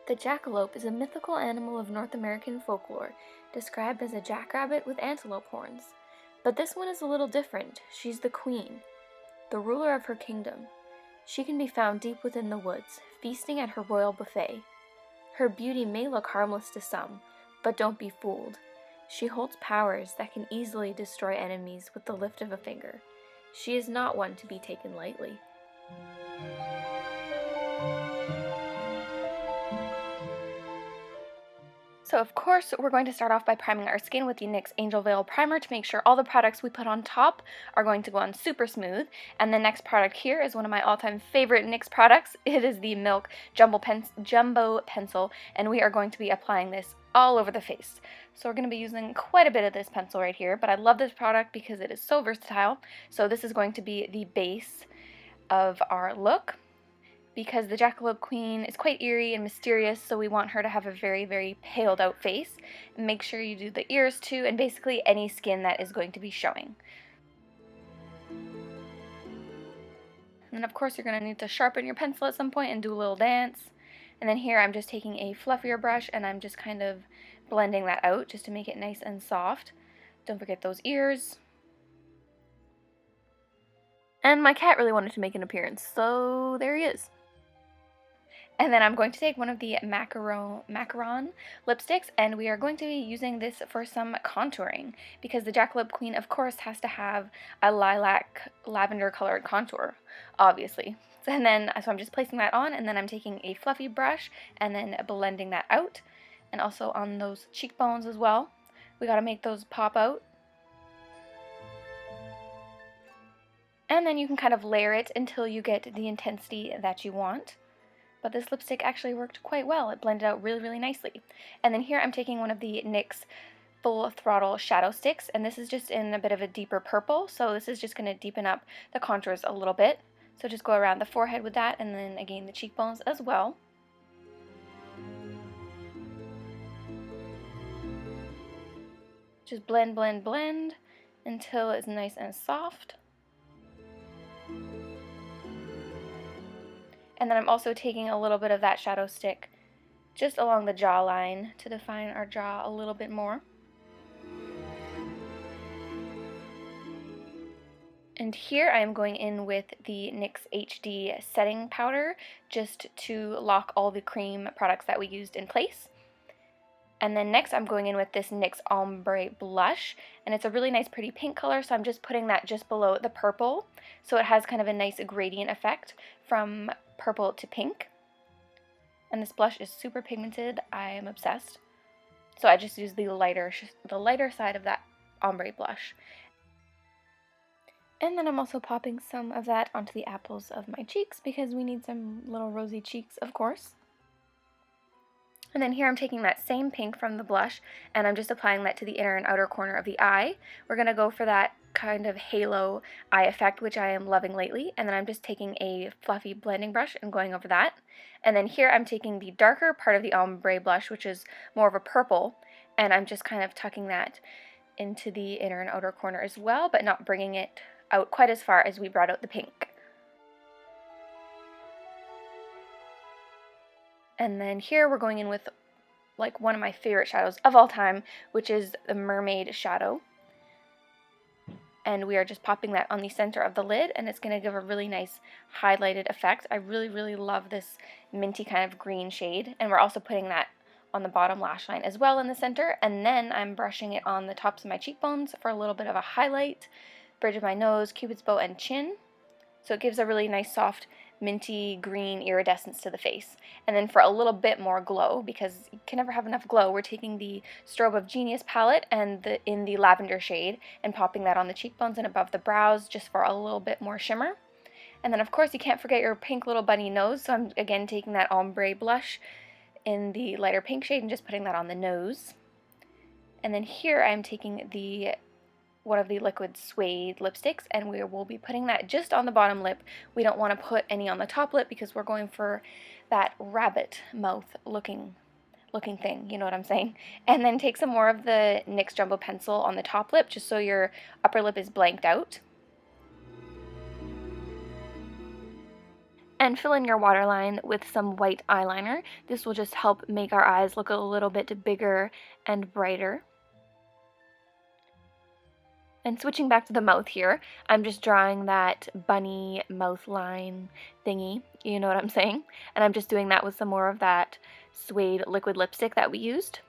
The jackalope is a mythical animal of North American folklore, described as a jackrabbit with antelope horns. But this one is a little different. She's the queen, the ruler of her kingdom. She can be found deep within the woods, feasting at her royal buffet. Her beauty may look harmless to some, but don't be fooled. She holds powers that can easily destroy enemies with the lift of a finger. She is not one to be taken lightly. So of course, we're going to start off by priming our skin with the NYX Angel Veil Primer to make sure all the products we put on top are going to go on super smooth. And the next product here is one of my all-time favorite NYX products. It is the Milk Jumbo Pencil, and we are going to be applying this all over the face. So we're going to be using quite a bit of this pencil right here, but I love this product because it is so versatile. So this is going to be the base of our look, because the Jackalope Queen is quite eerie and mysterious, so we want her to have a very, very paled out face. And make sure you do the ears too, and basically any skin that is going to be showing. And then of course you're going to need to sharpen your pencil at some point and do a little dance. And then here I'm just taking a fluffier brush and I'm just kind of blending that out just to make it nice and soft. Don't forget those ears. And my cat really wanted to make an appearance, so there he is. And then I'm going to take one of the Macaron lipsticks, and we are going to be using this for some contouring, because the Jackalope Queen, of course, has to have a lilac lavender colored contour, obviously. And then, so I'm just placing that on, and then I'm taking a fluffy brush and then blending that out, and also on those cheekbones as well. We gotta make those pop out. And then you can kind of layer it until you get the intensity that you want. But this lipstick actually worked quite well. It blended out really, really nicely. And then here I'm taking one of the NYX full-throttle shadow sticks, and this is just in a bit of a deeper purple, so this is just going to deepen up the contours a little bit. So just go around the forehead with that, and then again the cheekbones as well. Just blend, blend, blend until it's nice and soft. And then I'm also taking a little bit of that shadow stick just along the jawline to define our jaw a little bit more. And here I am going in with the NYX HD setting powder just to lock all the cream products that we used in place. And then next I'm going in with this NYX Ombre Blush, and it's a really nice pretty pink color, so I'm just putting that just below the purple, so it has kind of a nice gradient effect from purple to pink. And this blush is super pigmented. I am obsessed. So I just use the lighter side of that ombre blush. And then I'm also popping some of that onto the apples of my cheeks because we need some little rosy cheeks, of course. And then here I'm taking that same pink from the blush and I'm just applying that to the inner and outer corner of the eye. We're going to go for that kind of halo eye effect, which I am loving lately. And then I'm just taking a fluffy blending brush and going over that. And then here I'm taking the darker part of the ombre blush, which is more of a purple, and I'm just kind of tucking that into the inner and outer corner as well, but not bringing it out quite as far as we brought out the pink. And then here we're going in with like one of my favorite shadows of all time, which is the Mermaid Shadow. And we are just popping that on the center of the lid, and it's going to give a really nice highlighted effect. I really, really love this minty kind of green shade. And we're also putting that on the bottom lash line as well in the center. And then I'm brushing it on the tops of my cheekbones for a little bit of a highlight, bridge of my nose, cupid's bow, and chin. So it gives a really nice soft minty green iridescence to the face. And then for a little bit more glow, because you can never have enough glow, we're taking the Strobe of Genius palette and in the lavender shade and popping that on the cheekbones and above the brows just for a little bit more shimmer. And then of course you can't forget your pink little bunny nose, so I'm again taking that ombre blush in the lighter pink shade and just putting that on the nose. And then here I'm taking one of the liquid suede lipsticks, and we will be putting that just on the bottom lip. We don't want to put any on the top lip because we're going for that rabbit mouth looking thing, you know what I'm saying? And then take some more of the NYX Jumbo Pencil on the top lip just so your upper lip is blanked out. And fill in your waterline with some white eyeliner. This will just help make our eyes look a little bit bigger and brighter. And switching back to the mouth here, I'm just drawing that bunny mouth line thingy, you know what I'm saying? And I'm just doing that with some more of that suede liquid lipstick that we used.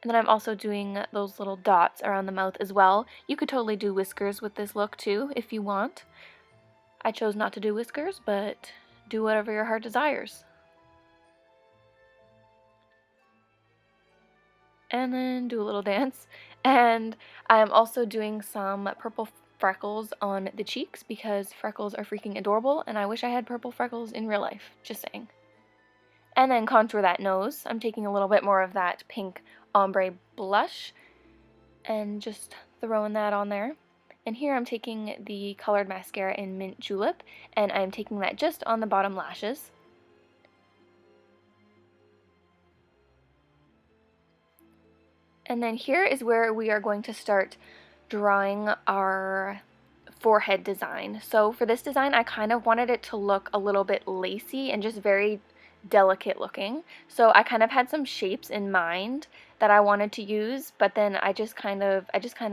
And then I'm also doing those little dots around the mouth as well. You could totally do whiskers with this look too, if you want. I chose not to do whiskers, but do whatever your heart desires. And then do a little dance. And I'm also doing some purple freckles on the cheeks because freckles are freaking adorable, and I wish I had purple freckles in real life, just saying. And then contour that nose. I'm taking a little bit more of that pink ombre blush and just throwing that on there. And here I'm taking the colored mascara in Mint Julep, and I'm taking that just on the bottom lashes. And then here is where we are going to start drawing our forehead design. So for this design, I kind of wanted it to look a little bit lacy and just very delicate looking. So I kind of had some shapes in mind that I wanted to use, but then I just kind of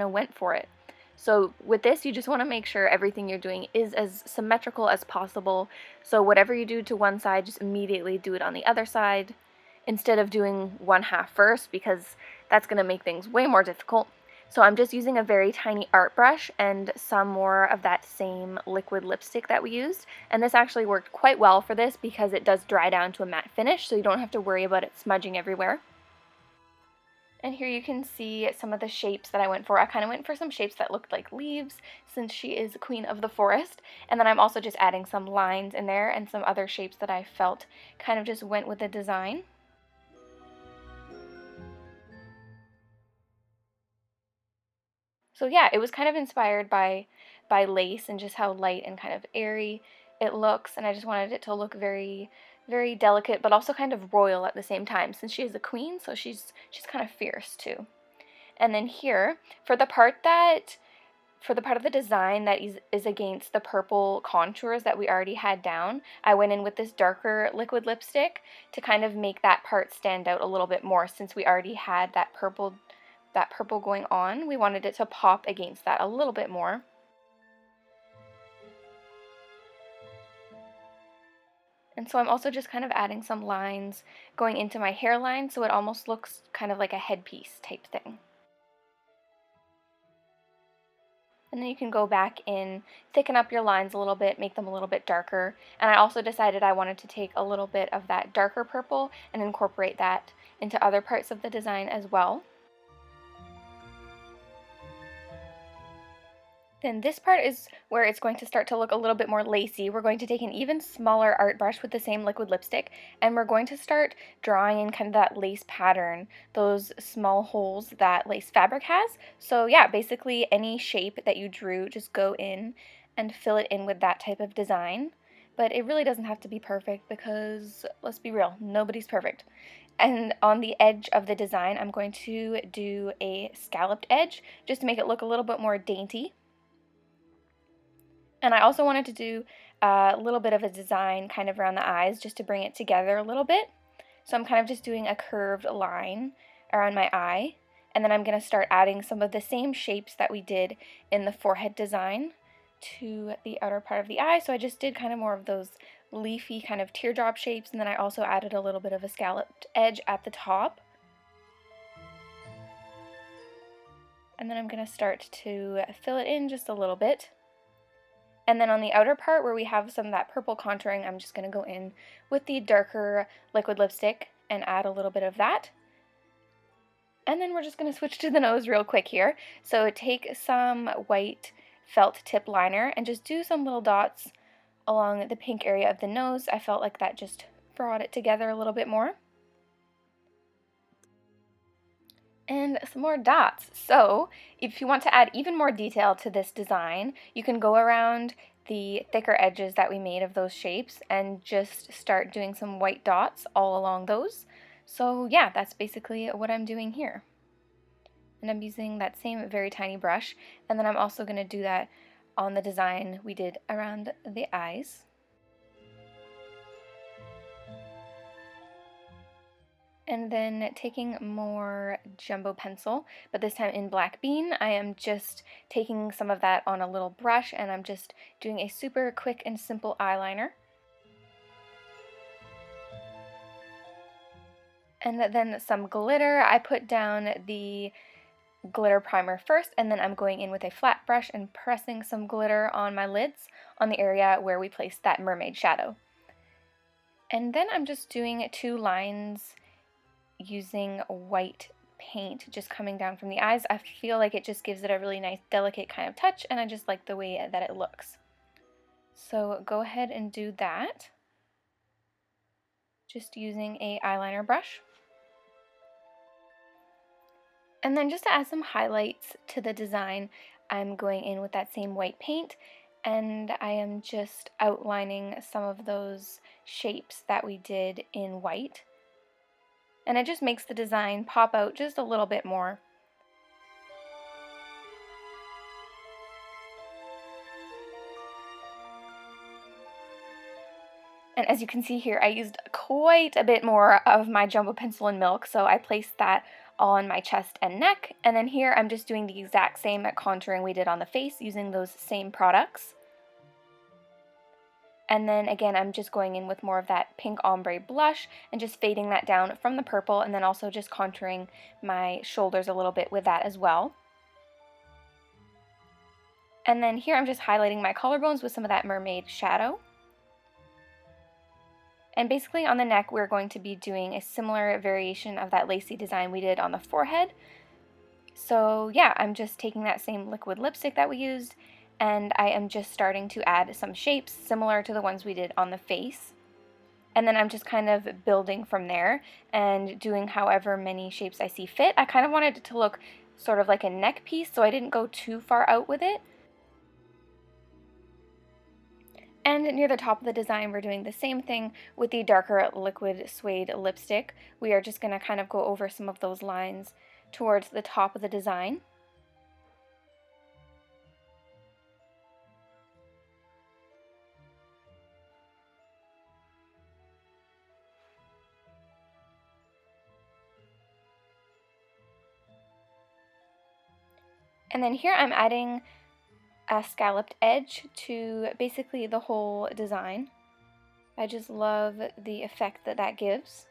went for it. So with this, you just want to make sure everything you're doing is as symmetrical as possible. So whatever you do to one side, just immediately do it on the other side instead of doing one half first, because that's going to make things way more difficult. So I'm just using a very tiny art brush and some more of that same liquid lipstick that we used. And this actually worked quite well for this because it does dry down to a matte finish, so you don't have to worry about it smudging everywhere. And here you can see some of the shapes that I went for. I kind of went for some shapes that looked like leaves since she is queen of the forest. And then I'm also just adding some lines in there and some other shapes that I felt kind of just went with the design. So yeah, it was kind of inspired by lace and just how light and kind of airy it looks, and I just wanted it to look very, very delicate, but also kind of royal at the same time, since she is a queen, so she's kind of fierce too. And then here, for the part of the design that is against the purple contours that we already had down, I went in with this darker liquid lipstick to kind of make that part stand out a little bit more, since we already had that purple going on. We wanted it to pop against that a little bit more. And so I'm also just kind of adding some lines going into my hairline, so it almost looks kind of like a headpiece type thing. And then you can go back in, thicken up your lines a little bit, make them a little bit darker. And I also decided I wanted to take a little bit of that darker purple and incorporate that into other parts of the design as well. Then this part is where it's going to start to look a little bit more lacy. We're going to take an even smaller art brush with the same liquid lipstick, and we're going to start drawing in kind of that lace pattern, those small holes that lace fabric has. So yeah, basically any shape that you drew, just go in and fill it in with that type of design. But it really doesn't have to be perfect because, let's be real, nobody's perfect. And on the edge of the design, I'm going to do a scalloped edge just to make it look a little bit more dainty. And I also wanted to do a little bit of a design kind of around the eyes just to bring it together a little bit. So I'm kind of just doing a curved line around my eye. And then I'm going to start adding some of the same shapes that we did in the forehead design to the outer part of the eye. So I just did kind of more of those leafy kind of teardrop shapes. And then I also added a little bit of a scalloped edge at the top. And then I'm going to start to fill it in just a little bit. And then on the outer part where we have some of that purple contouring, I'm just going to go in with the darker liquid lipstick and add a little bit of that. And then we're just going to switch to the nose real quick here. So take some white felt tip liner and just do some little dots along the pink area of the nose. I felt like that just brought it together a little bit more. And some more dots. So if you want to add even more detail to this design, you can go around the thicker edges that we made of those shapes and just start doing some white dots all along those. So yeah, that's basically what I'm doing here. And I'm using that same very tiny brush, and then I'm also going to do that on the design we did around the eyes. And then taking more jumbo pencil, but this time in black bean, I am just taking some of that on a little brush, and I'm just doing a super quick and simple eyeliner. And then some glitter. I put down the glitter primer first, and then I'm going in with a flat brush and pressing some glitter on my lids on the area where we placed that mermaid shadow. And then I'm just doing 2 lines using white paint just coming down from the eyes. I feel like it just gives it a really nice delicate kind of touch, and I just like the way that it looks. So go ahead and do that, just using a eyeliner brush. And then just to add some highlights to the design, I'm going in with that same white paint, and I am just outlining some of those shapes that we did in white. And it just makes the design pop out just a little bit more. And as you can see here, I used quite a bit more of my jumbo pencil and milk, so I placed that on my chest and neck. And then here I'm just doing the exact same contouring we did on the face using those same products. And then again, I'm just going in with more of that pink ombre blush and just fading that down from the purple, and then also just contouring my shoulders a little bit with that as well. And then here I'm just highlighting my collarbones with some of that mermaid shadow. And basically on the neck, we're going to be doing a similar variation of that lacy design we did on the forehead. So yeah, I'm just taking that same liquid lipstick that we used, and I am just starting to add some shapes similar to the ones we did on the face. And then I'm just kind of building from there and doing however many shapes I see fit. I kind of wanted it to look sort of like a neck piece, so I didn't go too far out with it. And near the top of the design, we're doing the same thing with the darker liquid suede lipstick. We are just going to kind of go over some of those lines towards the top of the design. And then here I'm adding a scalloped edge to basically the whole design. I just love the effect that that gives.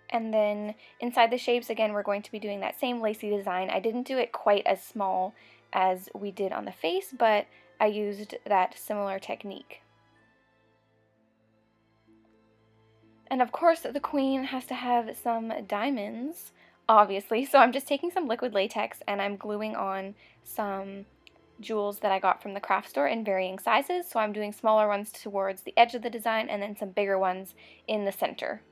And then inside the shapes, again, we're going to be doing that same lacy design. I didn't do it quite as small as we did on the face, but I used that similar technique. And of course, the queen has to have some diamonds, obviously. So I'm just taking some liquid latex and I'm gluing on some jewels that I got from the craft store in varying sizes. So I'm doing smaller ones towards the edge of the design and then some bigger ones in the center.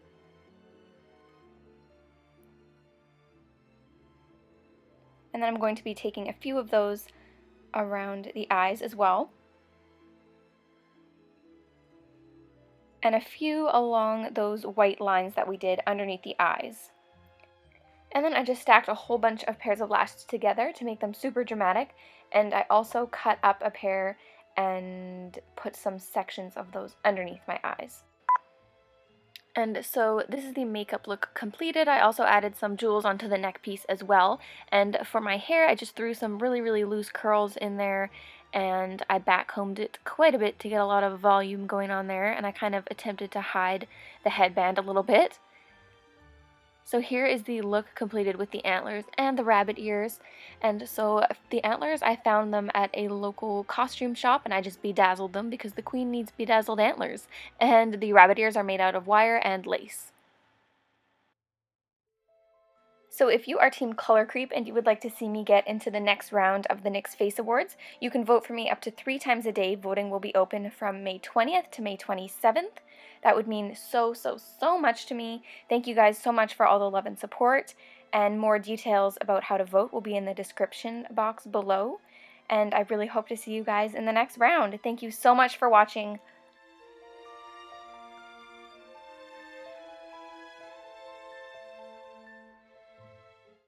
And then I'm going to be taking a few of those around the eyes as well. And a few along those white lines that we did underneath the eyes. And then I just stacked a whole bunch of pairs of lashes together to make them super dramatic, and I also cut up a pair and put some sections of those underneath my eyes. And so this is the makeup look completed. I also added some jewels onto the neck piece as well, and for my hair I just threw some really loose curls in there, and I backcombed it quite a bit to get a lot of volume going on there, and I kind of attempted to hide the headband a little bit. So here is the look completed with the antlers and the rabbit ears. And so the antlers, I found them at a local costume shop and I just bedazzled them because the queen needs bedazzled antlers. And the rabbit ears are made out of wire and lace. So if you are Team Color Creep and you would like to see me get into the next round of the NYX Face Awards, you can vote for me up to 3 times a day. Voting will be open from May 20th to May 27th. That would mean so much to me. Thank you guys so much for all the love and support, and more details about how to vote will be in the description box below. And I really hope to see you guys in the next round. Thank you so much for watching.